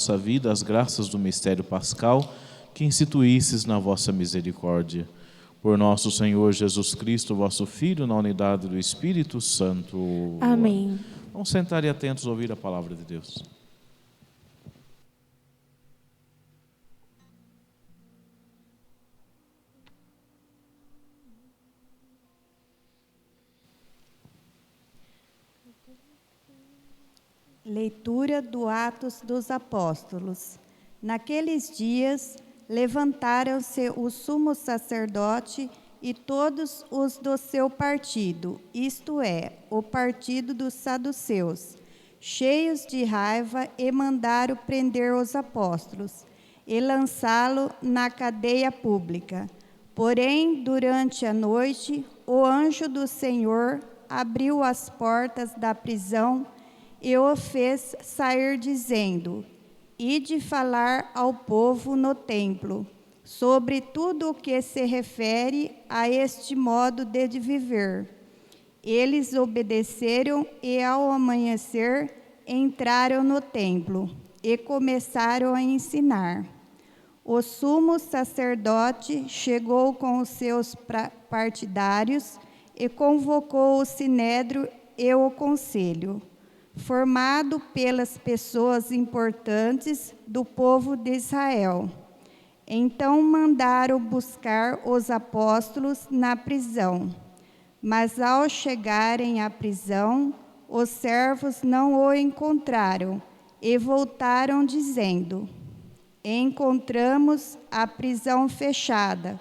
nossa vida as graças do mistério pascal que instituísses na vossa misericórdia. Por nosso Senhor Jesus Cristo, vosso Filho, na unidade do Espírito Santo. Amém. Vamos sentar e atentos a ouvir a palavra de Deus. Leitura do Atos dos Apóstolos. Naqueles dias, levantaram-se o sumo sacerdote e todos os do seu partido, isto é, o partido dos saduceus, cheios de raiva, e mandaram prender os apóstolos e lançá-lo na cadeia pública. Porém, durante a noite, o anjo do Senhor abriu as portas da prisão e o fez sair, dizendo: Ide falar ao povo no templo, sobre tudo o que se refere a este modo de viver. Eles obedeceram e, ao amanhecer, entraram no templo e começaram a ensinar. O sumo sacerdote chegou com os seus partidários e convocou o sinédrio e o conselho, formado pelas pessoas importantes do povo de Israel. Então mandaram buscar os apóstolos na prisão. Mas ao chegarem à prisão, os servos não o encontraram e voltaram dizendo: Encontramos a prisão fechada,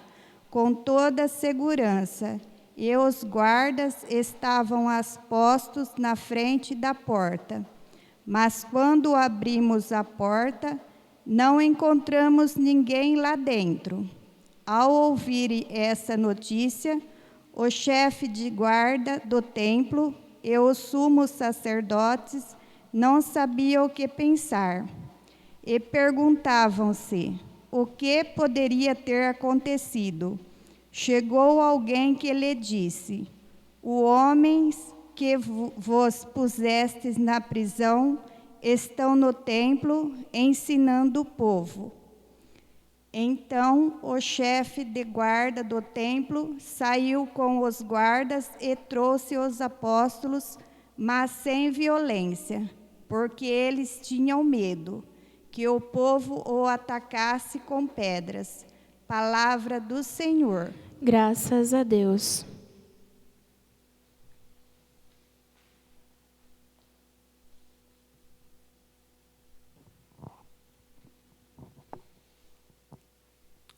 com toda a segurança, e os guardas estavam postos na frente da porta. Mas quando abrimos a porta, não encontramos ninguém lá dentro. Ao ouvir essa notícia, o chefe de guarda do templo e os sumos sacerdotes não sabiam o que pensar, e perguntavam-se o que poderia ter acontecido. Chegou alguém que lhe disse: Os homens que vos pusestes na prisão estão no templo ensinando o povo. Então o chefe de guarda do templo saiu com os guardas e trouxe os apóstolos, mas sem violência, porque eles tinham medo que o povo o atacasse com pedras. Palavra do Senhor. Graças a Deus.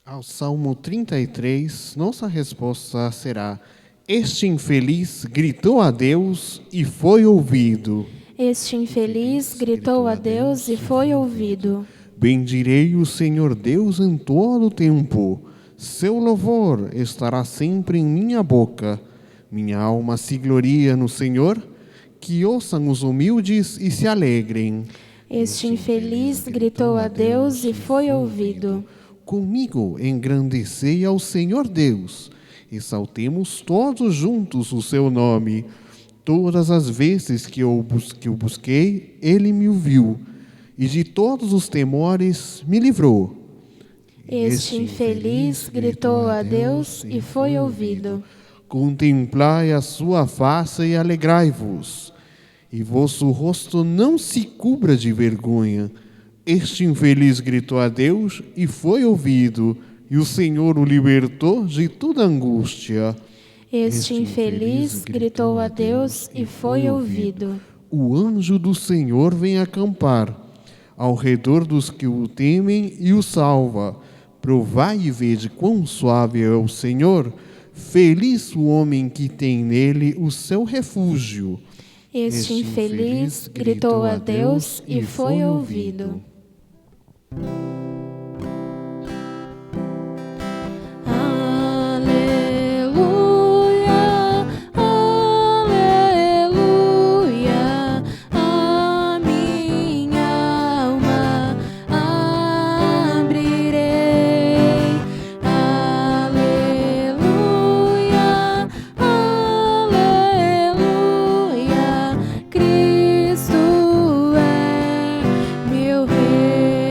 Ao Salmo 33, nossa resposta será: Este infeliz gritou a Deus e foi ouvido. Este infeliz gritou a Deus e foi ouvido. Bendirei o Senhor Deus em todo o tempo. Seu louvor estará sempre em minha boca. Minha alma se gloria no Senhor. Que ouçam os humildes e se alegrem. Este infeliz gritou a Deus e foi ouvido. Comigo engrandecei ao Senhor Deus. Exaltemos todos juntos o seu nome. Todas as vezes que eu busquei, ele me ouviu. E de todos os temores me livrou. Este infeliz gritou a Deus e foi ouvido. Contemplai a sua face e alegrai-vos, e vosso rosto não se cubra de vergonha. Este infeliz gritou a Deus e foi ouvido, e o Senhor o libertou de toda angústia. Este infeliz gritou a Deus e foi ouvido. O anjo do Senhor vem acampar ao redor dos que o temem e o salva. Provai e vede quão suave é o Senhor. Feliz o homem que tem nele o seu refúgio. Este infeliz gritou a Deus e foi ouvido. Cristo é meu Rei.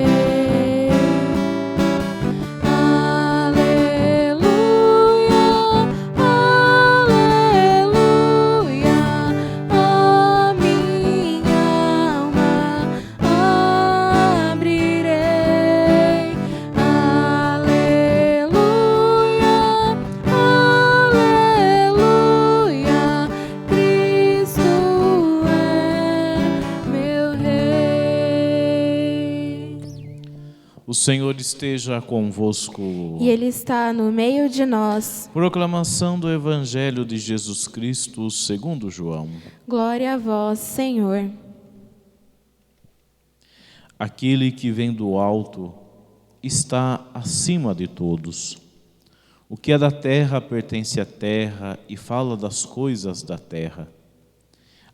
O Senhor esteja convosco. E Ele está no meio de nós. Proclamação do Evangelho de Jesus Cristo segundo João. Glória a vós, Senhor. Aquele que vem do alto está acima de todos. O que é da terra pertence à terra e fala das coisas da terra.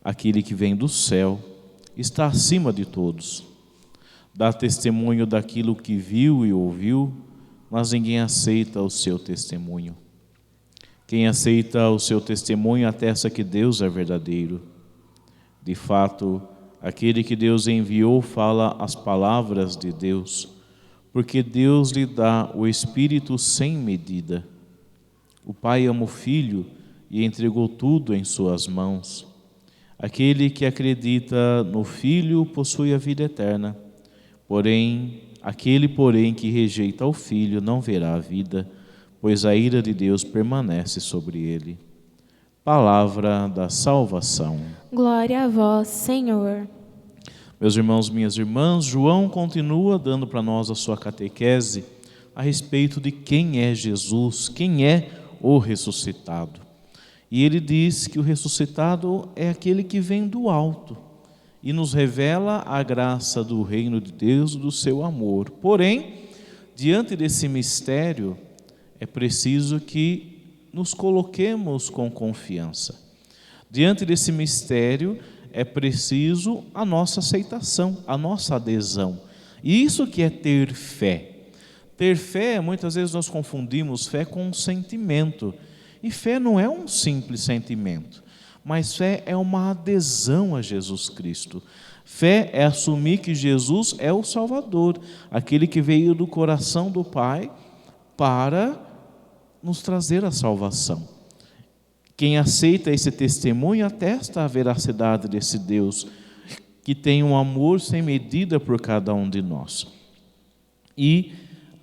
Aquele que vem do céu está acima de todos. Dá testemunho daquilo que viu e ouviu, mas ninguém aceita o seu testemunho. Quem aceita o seu testemunho atesta que Deus é verdadeiro. De fato, aquele que Deus enviou fala as palavras de Deus, porque Deus lhe dá o Espírito sem medida. O Pai ama o Filho e entregou tudo em suas mãos. Aquele que acredita no Filho possui a vida eterna. Aquele que rejeita o Filho não verá a vida, pois a ira de Deus permanece sobre ele. Palavra da salvação. Glória a vós, Senhor. Meus irmãos, minhas irmãs, João continua dando para nós a sua catequese a respeito de quem é Jesus, quem é o ressuscitado. E ele diz que o ressuscitado é aquele que vem do alto e nos revela a graça do reino de Deus, do seu amor. Porém, diante desse mistério, é preciso que nos coloquemos com confiança. Diante desse mistério, é preciso a nossa aceitação, a nossa adesão. E isso que é ter fé. Ter fé, muitas vezes nós confundimos fé com um sentimento. E fé não é um simples sentimento, mas fé é uma adesão a Jesus Cristo. Fé é assumir que Jesus é o Salvador, aquele que veio do coração do Pai para nos trazer a salvação. Quem aceita esse testemunho atesta a veracidade desse Deus, que tem um amor sem medida por cada um de nós. E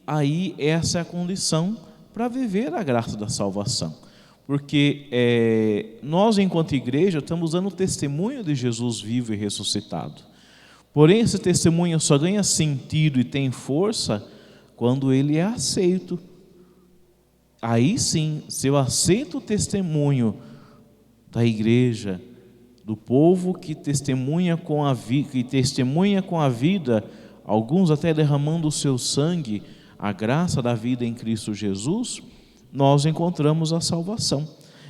aí essa é a condição para viver a graça da salvação. Porque nós, enquanto igreja, estamos dando testemunho de Jesus vivo e ressuscitado. Porém, esse testemunho só ganha sentido e tem força quando ele é aceito. Aí sim, se eu aceito o testemunho da igreja, do povo que testemunha com a vida, alguns até derramando o seu sangue, a graça da vida em Cristo Jesus, nós encontramos a salvação.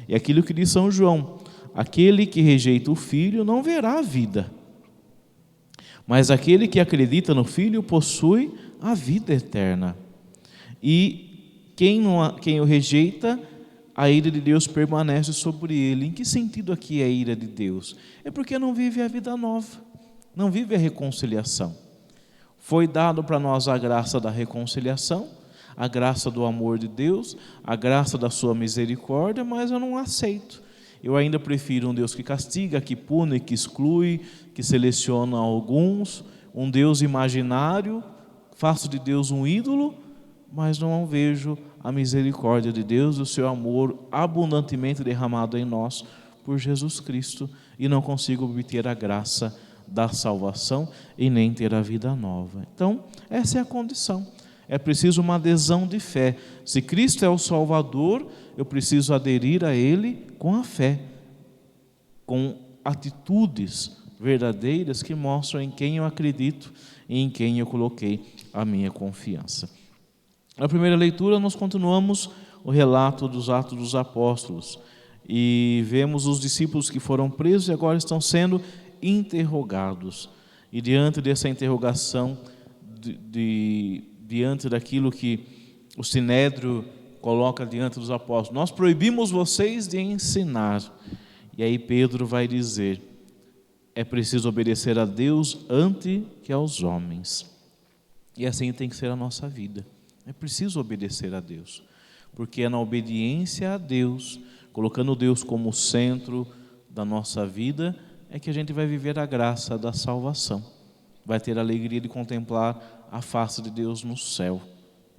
E aquilo que diz São João: aquele que rejeita o Filho não verá a vida, mas aquele que acredita no Filho possui a vida eterna. E quem o rejeita, a ira de Deus permanece sobre ele. Em que sentido aqui é a ira de Deus? É porque não vive a vida nova, não vive a reconciliação. Foi dado para nós a graça da reconciliação, a graça do amor de Deus, a graça da sua misericórdia, mas eu não aceito. Eu ainda prefiro um Deus que castiga, que pune, que exclui, que seleciona alguns, um Deus imaginário, faço de Deus um ídolo, mas não vejo a misericórdia de Deus, o seu amor abundantemente derramado em nós por Jesus Cristo, e não consigo obter a graça da salvação e nem ter a vida nova. Então, essa é a condição. É preciso uma adesão de fé. Se Cristo é o Salvador, eu preciso aderir a Ele com a fé, com atitudes verdadeiras que mostram em quem eu acredito e em quem eu coloquei a minha confiança. Na primeira leitura, nós continuamos o relato dos Atos dos Apóstolos e vemos os discípulos que foram presos e agora estão sendo interrogados. E diante dessa interrogação, diante daquilo que o Sinédrio coloca diante dos apóstolos: nós proibimos vocês de ensinar. E aí Pedro vai dizer: é preciso obedecer a Deus antes que aos homens. E assim tem que ser a nossa vida. É preciso obedecer a Deus, porque é na obediência a Deus, colocando Deus como centro da nossa vida, é que a gente vai viver a graça da salvação, vai ter a alegria de contemplar a face de Deus no céu.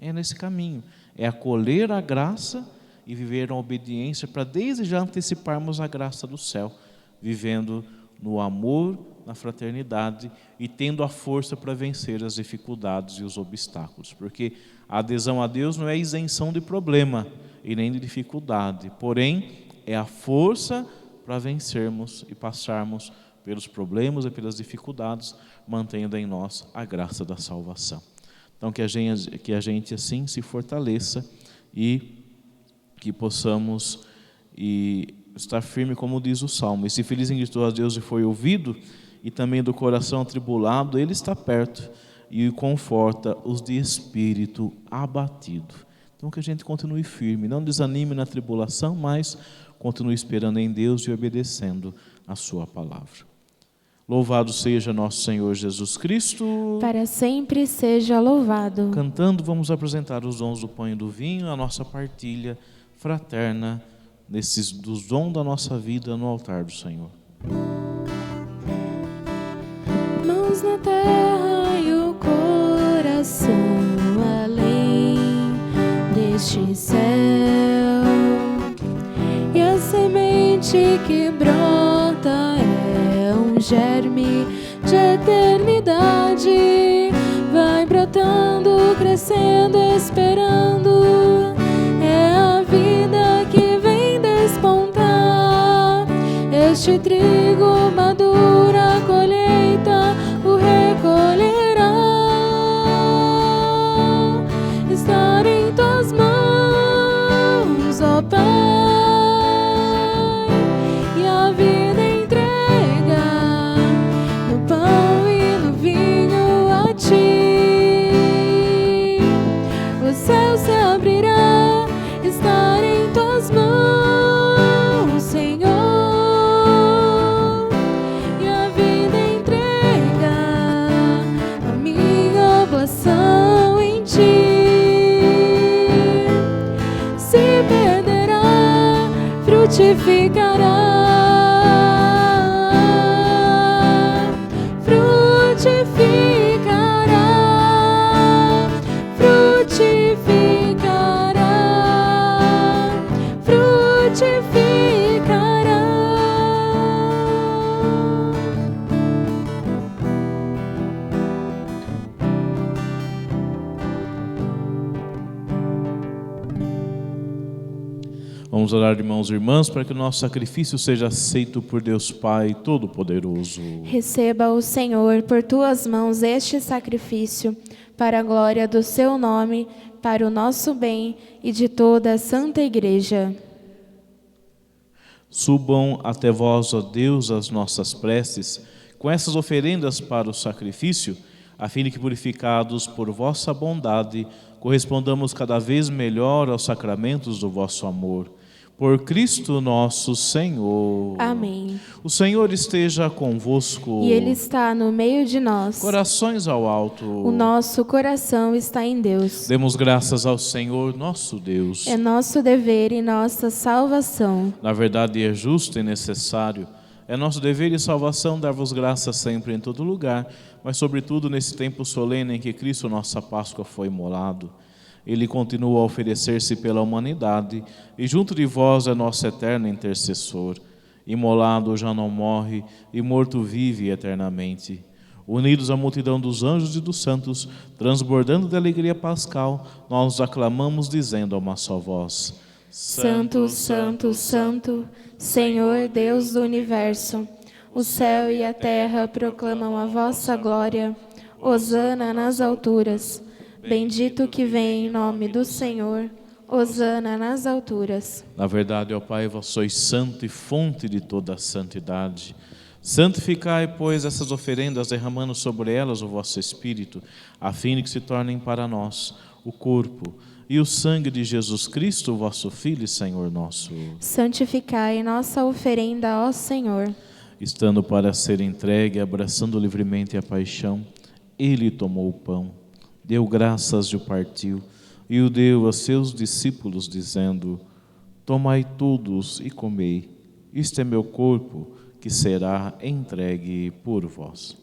É nesse caminho, é acolher a graça e viver a obediência para desde já anteciparmos a graça do céu, vivendo no amor, na fraternidade e tendo a força para vencer as dificuldades e os obstáculos. Porque a adesão a Deus não é isenção de problema e nem de dificuldade, porém é a força para vencermos e passarmos pelos problemas e pelas dificuldades, mantendo em nós a graça da salvação. Então que a gente assim se fortaleça e que possamos estar firme, como diz o Salmo. Esse feliz em Cristo a Deus e foi ouvido, e também do coração atribulado, Ele está perto e conforta os de espírito abatido. Então que a gente continue firme, não desanime na tribulação, mas continue esperando em Deus e obedecendo a sua palavra. Louvado seja nosso Senhor Jesus Cristo. Para sempre seja louvado. Cantando, vamos apresentar os dons do pão e do vinho, a nossa partilha fraterna dos dons da nossa vida no altar do Senhor. Mãos na terra e o coração além deste céu, e a semente que brota é um germe de eternidade, vai brotando, crescendo, esperando, é a vida que vem despontar. Este trigo madura, a colheita o recolherá. Estar em tuas mãos, ó Pai, e a vida entrega no pão e no vinho a ti. O céu se abrirá, estar em tuas mãos, Senhor, e a vida entrega a minha oblação em ti. Se perderá, frutificará, frutificará, frutificará, frutificará. Vamos orar, irmãos e irmãs, para que o nosso sacrifício seja aceito por Deus Pai Todo-Poderoso. Receba o Senhor por tuas mãos este sacrifício, para a glória do seu nome, para o nosso bem e de toda a Santa Igreja. Subam até vós, ó Deus, as nossas preces, com essas oferendas para o sacrifício, a fim de que, purificados por vossa bondade, correspondamos cada vez melhor aos sacramentos do vosso amor. Por Cristo nosso Senhor. Amém. O Senhor esteja convosco. E Ele está no meio de nós. Corações ao alto. O nosso coração está em Deus. Demos graças ao Senhor nosso Deus. É nosso dever e nossa salvação. Na verdade é justo e necessário. É nosso dever e salvação dar-vos graças sempre em todo lugar, mas sobretudo nesse tempo solene em que Cristo, nossa Páscoa, foi imolado. Ele continua a oferecer-se pela humanidade e junto de vós é nosso eterno intercessor. Imolado já não morre e morto vive eternamente. Unidos à multidão dos anjos e dos santos, transbordando de alegria pascal, nós os aclamamos dizendo a uma só voz: Santo, Santo, Santo, Senhor Deus do Universo, o céu e a terra proclamam a vossa glória. Hosana nas alturas. Bendito que vem em nome do Senhor. Hosana nas alturas. Na verdade, ó Pai, vós sois santo e fonte de toda a santidade. Santificai, pois, essas oferendas, derramando sobre elas o vosso Espírito, a fim de que se tornem para nós o corpo e o sangue de Jesus Cristo, vosso Filho e Senhor nosso. Santificai nossa oferenda, ó Senhor. Estando para ser entregue, abraçando livremente a paixão, Ele tomou o pão, deu graças e o partiu, e o deu a seus discípulos, dizendo: Tomai todos e comei, isto é meu corpo, que será entregue por vós.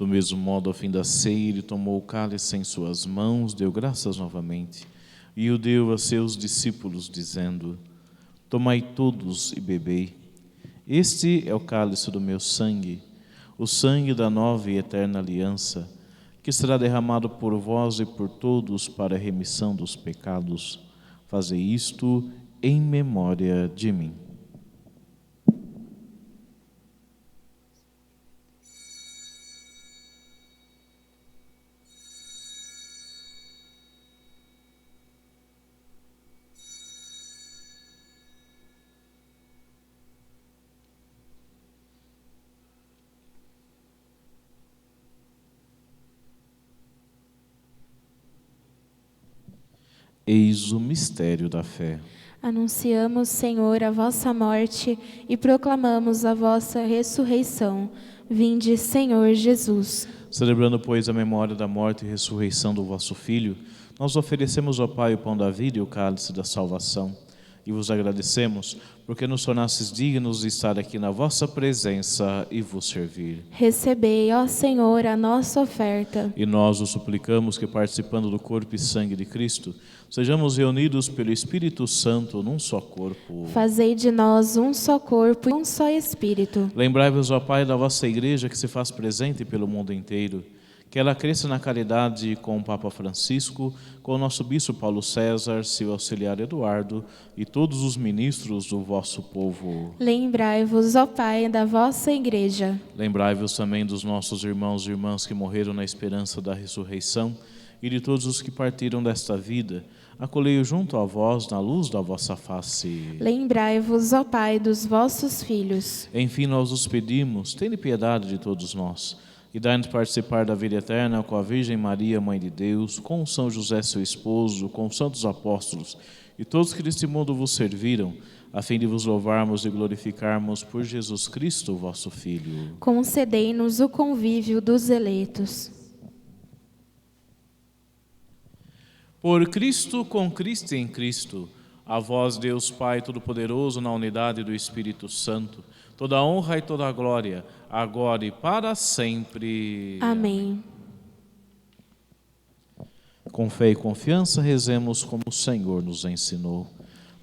Do mesmo modo, ao fim da ceia, ele tomou o cálice em suas mãos, deu graças novamente e o deu a seus discípulos, dizendo: Tomai todos e bebei. Este é o cálice do meu sangue, o sangue da nova e eterna aliança, que será derramado por vós e por todos para a remissão dos pecados. Fazei isto em memória de mim. Eis o mistério da fé. Anunciamos, Senhor, a vossa morte e proclamamos a vossa ressurreição. Vinde, Senhor Jesus. Celebrando, pois, a memória da morte e ressurreição do vosso Filho, nós oferecemos ao Pai o pão da vida e o cálice da salvação. E vos agradecemos, porque nos tornastes dignos de estar aqui na vossa presença e vos servir. Recebei, ó Senhor, a nossa oferta. E nós os suplicamos que, participando do corpo e sangue de Cristo, sejamos reunidos pelo Espírito Santo num só corpo. Fazei de nós um só corpo e um só Espírito. Lembrai-vos, ó Pai, da vossa Igreja que se faz presente pelo mundo inteiro, que ela cresça na caridade com o Papa Francisco, com o nosso Bispo Paulo César, seu auxiliar Eduardo e todos os ministros do vosso povo. Lembrai-vos, ó Pai, da vossa Igreja. Lembrai-vos também dos nossos irmãos e irmãs que morreram na esperança da ressurreição e de todos os que partiram desta vida. Acolhei-o junto a vós na luz da vossa face. Lembrai-vos, ó Pai, dos vossos filhos. Enfim, nós os pedimos, tende piedade de todos nós e dai-nos participar da vida eterna com a Virgem Maria, Mãe de Deus, com São José, seu esposo, com os santos apóstolos e todos que neste mundo vos serviram, a fim de vos louvarmos e glorificarmos por Jesus Cristo, vosso Filho. Concedei-nos o convívio dos eleitos. Por Cristo, com Cristo e em Cristo, a vós, Deus Pai Todo-Poderoso, na unidade do Espírito Santo, toda a honra e toda a glória, agora e para sempre. Amém. Com fé e confiança, rezemos como o Senhor nos ensinou.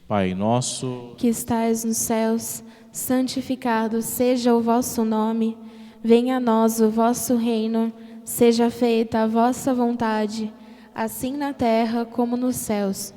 Pai nosso, Que estais nos céus, santificado seja o vosso nome. Venha a nós o vosso reino. Seja feita a vossa vontade, assim na terra como nos céus.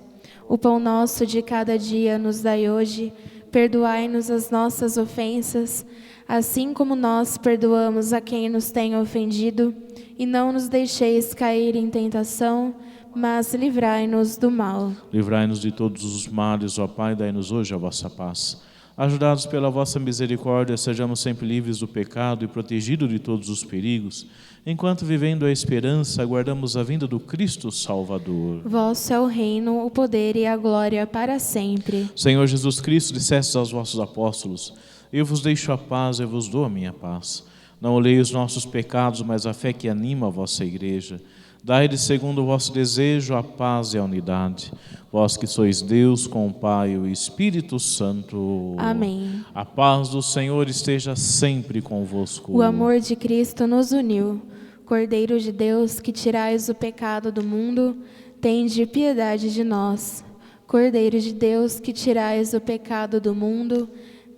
O pão nosso de cada dia nos dai hoje. Perdoai-nos as nossas ofensas, assim como nós perdoamos a quem nos tem ofendido. E não nos deixeis cair em tentação, mas livrai-nos do mal. livrai-nos de todos os males, ó Pai, dai-nos hoje a vossa paz. Ajudados pela vossa misericórdia, sejamos sempre livres do pecado e protegidos de todos os perigos, enquanto, vivendo a esperança, aguardamos a vinda do Cristo Salvador. Vosso é o reino, o poder e a glória para sempre. Senhor Jesus Cristo, dissestes aos vossos apóstolos: eu vos deixo a paz, eu vos dou a minha paz. Não olhei os nossos pecados, mas a fé que anima a vossa igreja. Dai-lhe, segundo o vosso desejo, a paz e a unidade. Vós que sois Deus com o Pai e o Espírito Santo. Amém. A paz do Senhor esteja sempre convosco. O amor de Cristo nos uniu. Cordeiro de Deus, que tirais o pecado do mundo, tende piedade de nós. Cordeiro de Deus, que tirais o pecado do mundo,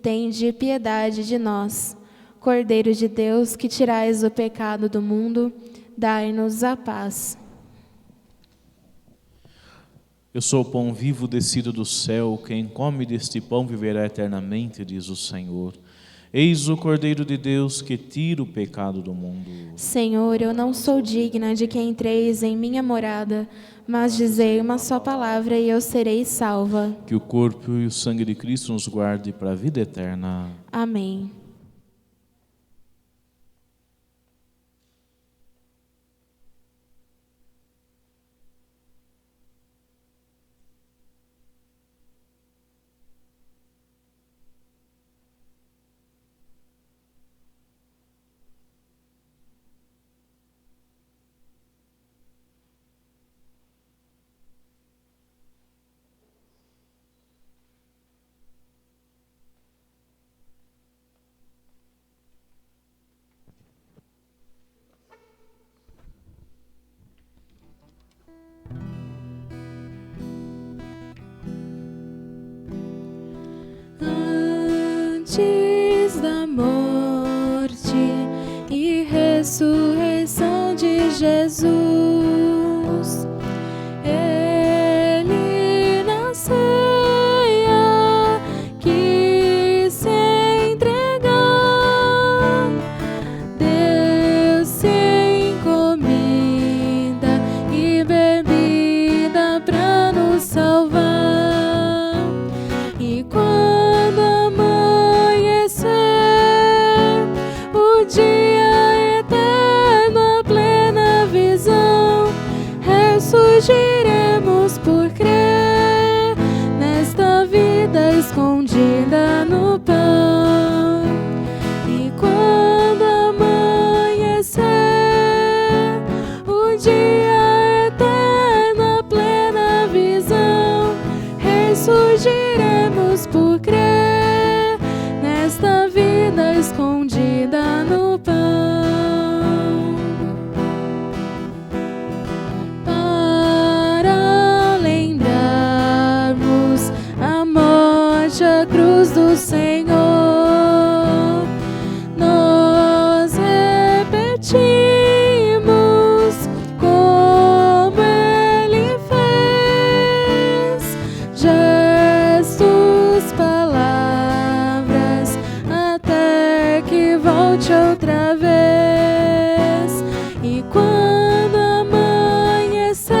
tende piedade de nós. Cordeiro de Deus, que tirais o pecado do mundo, dai-nos a paz. Eu sou o pão vivo descido do céu, quem come deste pão viverá eternamente, diz o Senhor. Eis o Cordeiro de Deus que tira o pecado do mundo. Senhor, eu não sou digna de que entreis em minha morada, mas dizei uma só palavra e eu serei salva. Que o corpo e o sangue de Cristo nos guarde para a vida eterna. Amém. antes da morte e ressurreição de Jesus. Ele na ceia quis se entregar, deu-se em comida e bebida para nos salvar. E quando amanhecer o dia eterno, a plena visão, ressurgiremos por crer nesta vida escondida no pão. E quando amanhecer o dia eterno, a plena visão, ressurgiremos por crer nesta vida escondida no pão. Para lembrarmos a morte, a cruz do Senhor, nós repetimos como Ele fez, gestos, palavras, até que volte outra vez. E quando amanhecer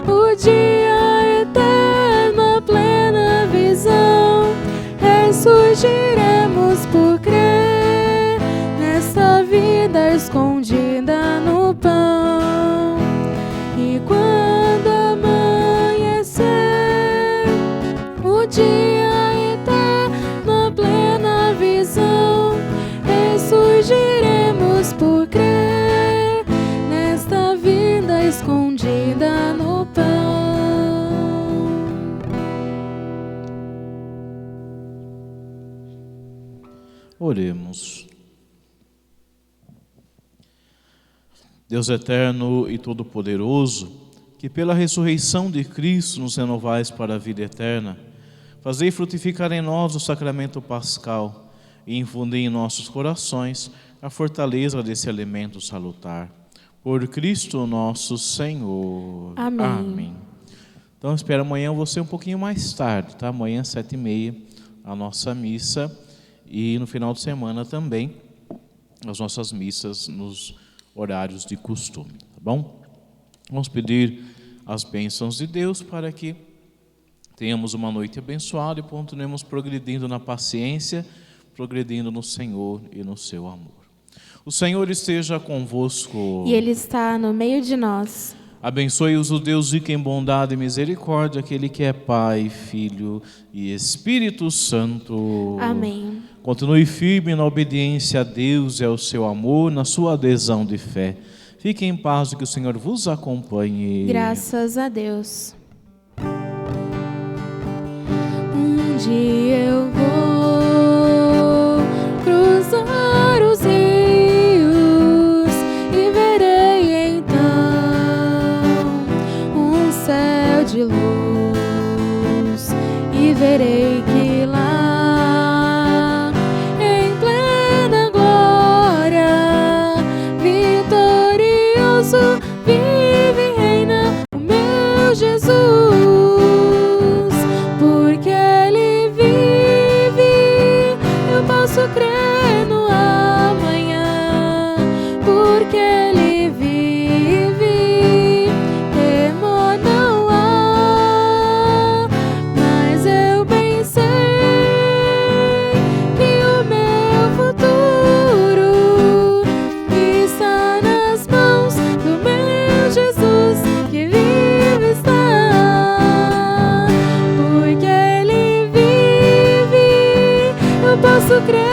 o dia eterno, a plena visão, ressurgiremos por crer nesta vida escondida no pão. E quando amanhecer o dia eterno, a plena visão, ressurgiremos por crer nesta vida escondida no pão. Oremos. Deus eterno e todo-poderoso, que pela ressurreição de Cristo nos renovais para a vida eterna, fazei frutificar em nós o sacramento pascal e infundir em nossos corações a fortaleza desse alimento salutar. Por Cristo nosso Senhor. Amém. Amém. Então espero amanhã você um pouquinho mais tarde, tá? Amanhã 7h30 a nossa missa e no final de semana também as nossas missas nos horários de costume, tá bom? Vamos pedir as bênçãos de Deus para que tenhamos uma noite abençoada e continuemos progredindo na paciência, progredindo no Senhor e no seu amor. O Senhor esteja convosco. E Ele está no meio de nós. Abençoe-os o Deus rico em bondade e misericórdia, aquele que é Pai, Filho e Espírito Santo. Amém. Continue firme na obediência a Deus e ao seu amor, na sua adesão de fé. Fique em paz e que o Senhor vos acompanhe. Graças a Deus. Um dia eu vou cruzar os rios e verei então um céu de luz e verei que lá em plena glória vitorioso vive e reina o meu Jesus, porque Ele vive, eu posso crer no amanhã, porque Ele vive, temor não há, mas eu bem sei que o meu futuro está nas mãos do meu Jesus, que vive está, porque Ele vive, eu posso crer.